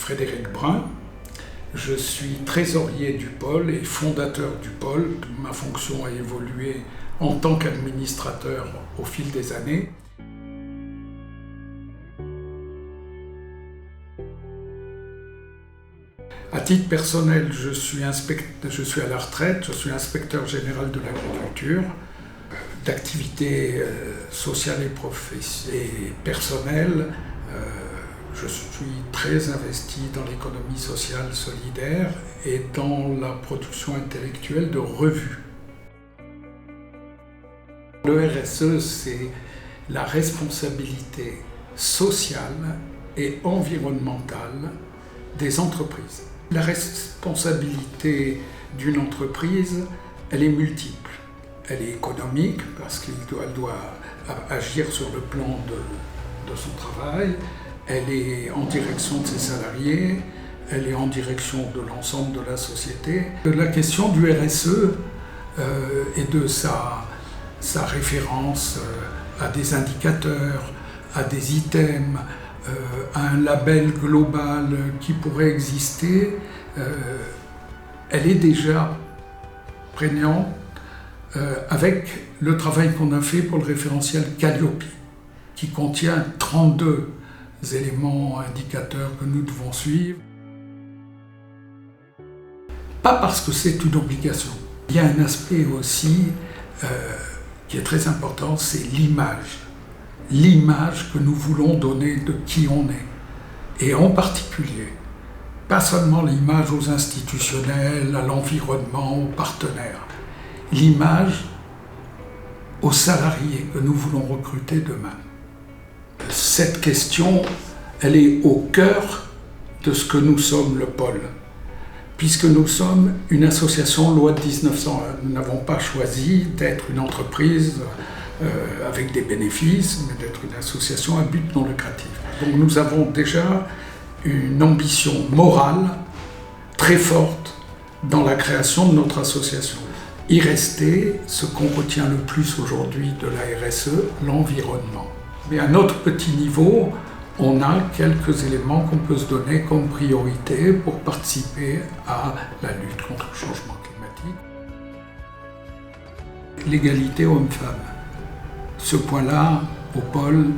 Frédéric Brun. Je suis trésorier du pôle et fondateur du pôle. Ma fonction a évolué en tant qu'administrateur au fil des années. À titre personnel, je suis à la retraite, je suis inspecteur général de l'agriculture. D'activités sociales et personnelles, je suis très investi dans l'économie sociale solidaire et dans la production intellectuelle de revues. Le RSE, c'est la responsabilité sociale et environnementale des entreprises. La responsabilité d'une entreprise, elle est multiple. Elle est économique parce qu'elle doit agir sur le plan de son travail. Elle est en direction de ses salariés. Elle est en direction de l'ensemble de la société. La question du RSE et de sa référence à des indicateurs, à des items, à un label global qui pourrait exister, elle est déjà prégnante avec le travail qu'on a fait pour le référentiel Calliope, qui contient 32 éléments indicateurs que nous devons suivre. Pas parce que c'est une obligation. Il y a un aspect aussi qui est très important, c'est l'image. L'image que nous voulons donner de qui on est. Et en particulier, pas seulement l'image aux institutionnels, à l'environnement, aux partenaires. L'image aux salariés que nous voulons recruter demain. Cette question, elle est au cœur de ce que nous sommes, le pôle. Puisque nous sommes une association loi de 1901. Nous n'avons pas choisi d'être une entreprise avec des bénéfices, mais d'être une association à but non lucratif. Donc nous avons déjà une ambition morale très forte dans la création de notre association. Y rester, ce qu'on retient le plus aujourd'hui de la RSE, l'environnement. Mais à notre petit niveau, on a quelques éléments qu'on peut se donner comme priorité pour participer à la lutte contre le changement climatique. L'égalité homme-femme. Ce point-là, au pôle,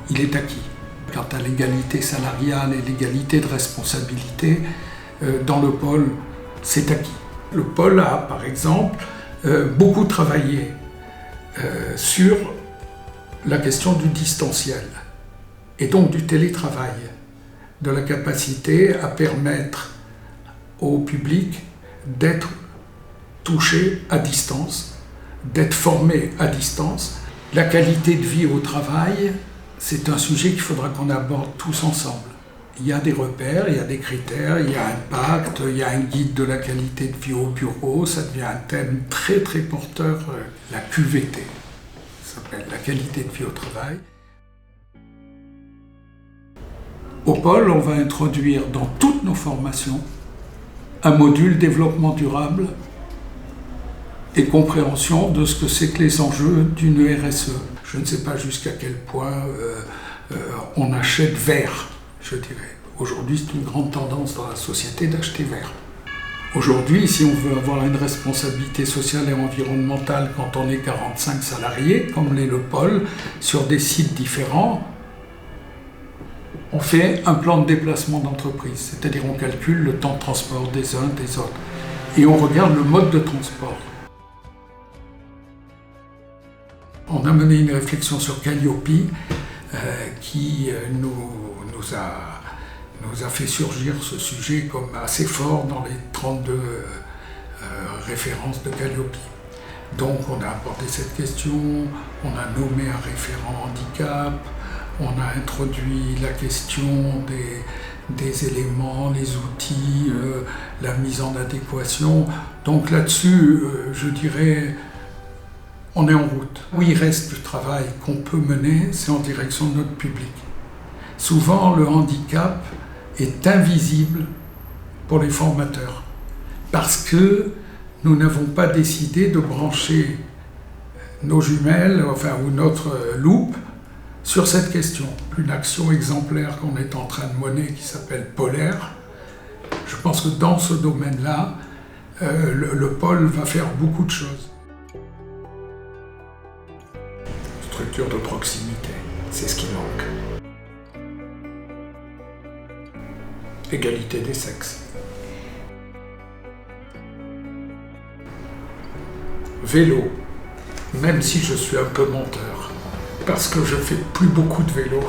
il est acquis. Quant à l'égalité salariale et l'égalité de responsabilité, dans le pôle, c'est acquis. Le pôle a, par exemple, beaucoup travaillé sur la question du distanciel et donc du télétravail, de la capacité à permettre au public d'être touché à distance, d'être formé à distance. La qualité de vie au travail, c'est un sujet qu'il faudra qu'on aborde tous ensemble. Il y a des repères, il y a des critères, il y a un pacte, il y a un guide de la qualité de vie au bureau, ça devient un thème très très porteur, la QVT, ça s'appelle la qualité de vie au travail. Au pôle, on va introduire dans toutes nos formations un module développement durable et compréhension de ce que c'est que les enjeux d'une RSE. Je ne sais pas jusqu'à quel point on achète vert, je dirais. Aujourd'hui, c'est une grande tendance dans la société d'acheter vert. Aujourd'hui, si on veut avoir une responsabilité sociale et environnementale quand on est 45 salariés, comme l'est le pôle, sur des sites différents, on fait un plan de déplacement d'entreprise, c'est-à-dire on calcule le temps de transport des uns des autres. Et on regarde le mode de transport. On a mené une réflexion sur Calliope qui nous a fait surgir ce sujet comme assez fort dans les 32 références de Calliope. Donc on a abordé cette question, on a nommé un référent handicap, on a introduit la question des éléments, les outils, la mise en adéquation. Donc là-dessus, je dirais, on est en route. Où il reste du travail qu'on peut mener, c'est en direction de notre public. Souvent, le handicap est invisible pour les formateurs parce que nous n'avons pas décidé de brancher nos jumelles, ou notre loupe Sur cette question, une action exemplaire qu'on est en train de mener qui s'appelle Polaire, je pense que dans ce domaine-là, le pôle va faire beaucoup de choses. Structure de proximité, c'est ce qui manque. Égalité des sexes. Vélo, même si je suis un peu menteur, parce que je fais plus beaucoup de vélo.